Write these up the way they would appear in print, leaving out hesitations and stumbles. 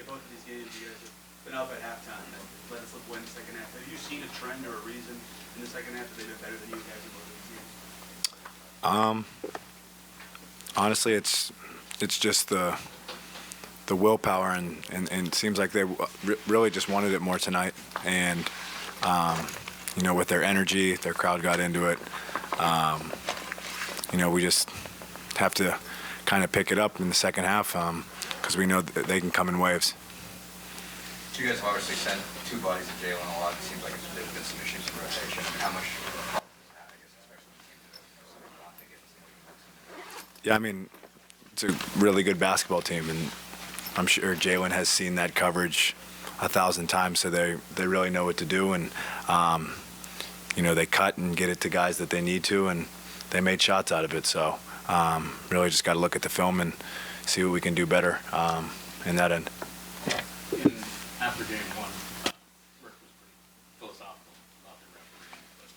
both of these games, you guys have been up at halftime and let us win the second half. Have you seen a trend or a reason in the second half that they've been better than you guys in both of these games? Honestly, it's just the willpower, and it seems like they really just wanted it more tonight. And with their energy, their crowd got into it. We just have to kind of pick it up in the second half because we know that they can come in waves. You guys have obviously sent two bodies to Jalen a lot. It seems like there's been some issues in rotation. I mean, how much help is that, I guess, especially when it came to Yeah, I mean, it's a really good basketball team, and I'm sure Jalen has seen that coverage 1,000 times, so they really know what to do, and they cut and get it to guys that they need to, and they made shots out of it. So really just got to look at the film and see what we can do better in that end. After game one, Rick was pretty philosophical about the refereeing, but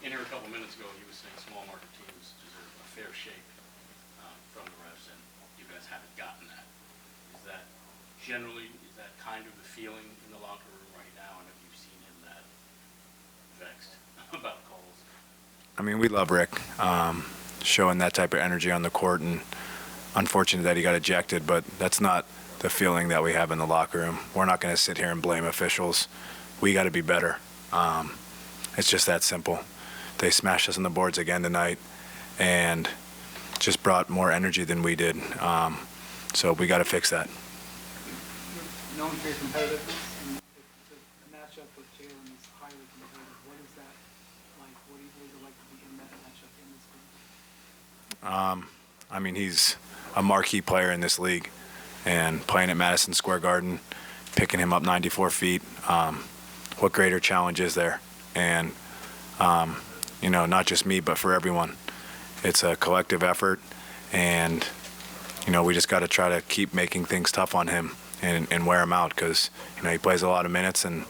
in here a couple minutes ago, he was saying small market teams deserve a fair shake from the refs, and you guys haven't gotten that. Is that kind of the feeling in the locker room right now, and have you seen him that vexed about calls? I mean, we love Rick showing that type of energy on the court, and unfortunate that he got ejected, but that's not the feeling that we have in the locker room. We're not going to sit here and blame officials. We got to be better. It's just that simple. They smashed us on the boards again tonight and just brought more energy than we did. So we got to fix that. Known for your competitiveness, and the matchup with Jalen is highly competitive. What is that like? What is it like to be in that matchup in this game? I mean, he's a marquee player in this league, and playing at Madison Square Garden, picking him up 94 feet, what greater challenge is there? And, not just me, but for everyone. It's a collective effort, and, we just got to try to keep making things tough on him and wear him out because, he plays a lot of minutes, and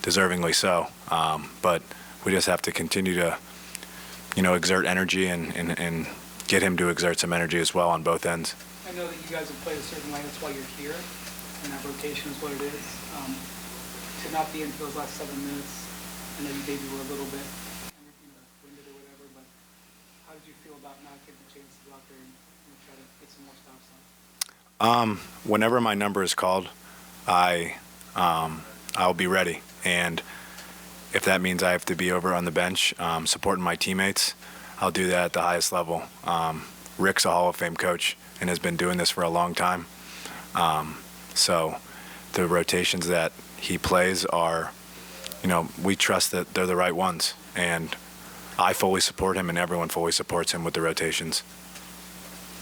deservingly so. But we just have to continue to, exert energy and get him to exert some energy as well on both ends. I know that you guys have played a certain way. That's why you're here, and that rotation is what it is. To not be in for those last 7 minutes, I know you maybe were a little bit winded or whatever, but how did you feel about not getting the chance to go out there and try to get some more stops on? Whenever my number is called, I'll be ready, and if that means I have to be over on the bench supporting my teammates, I'll do that at the highest level. Rick's a Hall of Fame coach and has been doing this for a long time. So the rotations that he plays are, we trust that they're the right ones. And I fully support him, and everyone fully supports him with the rotations.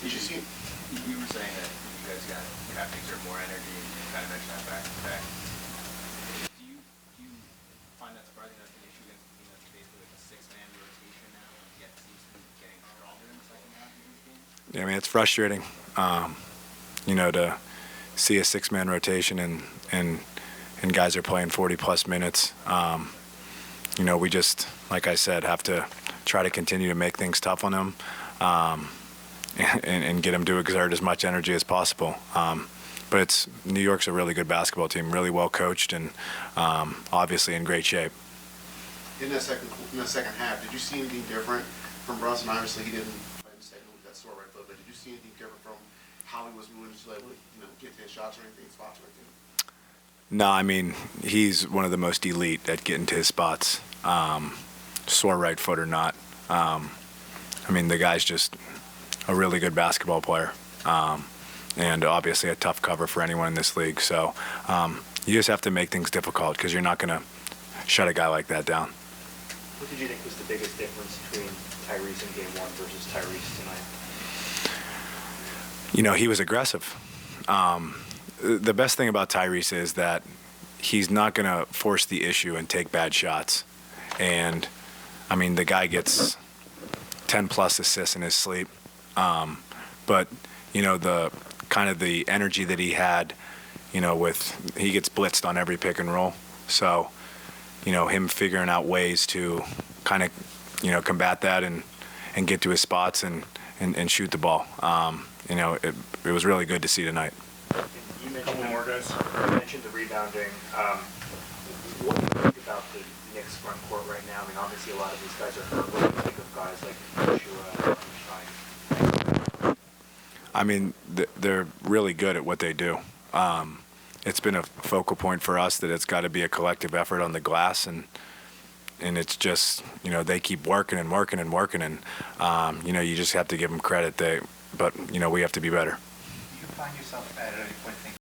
Did you see, you were saying that you guys have to exert more energy, and you kind of mentioned that back to back. Do you find that surprising that's an issue against a team that's basically like a six-man rotation now, and yet seems to be getting stronger in the second half of these games? Yeah, I mean, it's frustrating, to see a six-man rotation and guys are playing 40-plus minutes. We just, like I said, have to try to continue to make things tough on them and get them to exert as much energy as possible. But New York's a really good basketball team, really well coached, and obviously in great shape. In that second half, did you see anything different from Brunson? Obviously, he didn't play in the second with that sore right foot, but did you see anything different from how he was moving to get to his shots or anything, spots or anything? No, I mean, he's one of the most elite at getting to his spots, sore right foot or not. I mean, the guy's just a really good basketball player, and obviously a tough cover for anyone in this league. So you just have to make things difficult because you're not going to shut a guy like that down. What did you think was the biggest difference between Tyrese in Game 1 versus Tyrese tonight? He was aggressive. The best thing about Tyrese is that he's not going to force the issue and take bad shots. And, I mean, the guy gets 10-plus assists in his sleep. But, the kind of the energy that he had, he gets blitzed on every pick and roll. So, him figuring out ways to kind of, combat that and get to his spots and shoot the ball. It was really good to see tonight. You mentioned more guys. You mentioned the rebounding. What do you think about the Knicks front court right now? I mean, obviously a lot of these guys are hurt. What do you think of guys like Joshua and Stein? I mean, they're really good at what they do. It's been a focal point for us that it's got to be a collective effort on the glass, and it's just, you know, they keep working and working and working, and you know, you just have to give them credit. But you know, we have to be better. Do you find yourself at any point thinking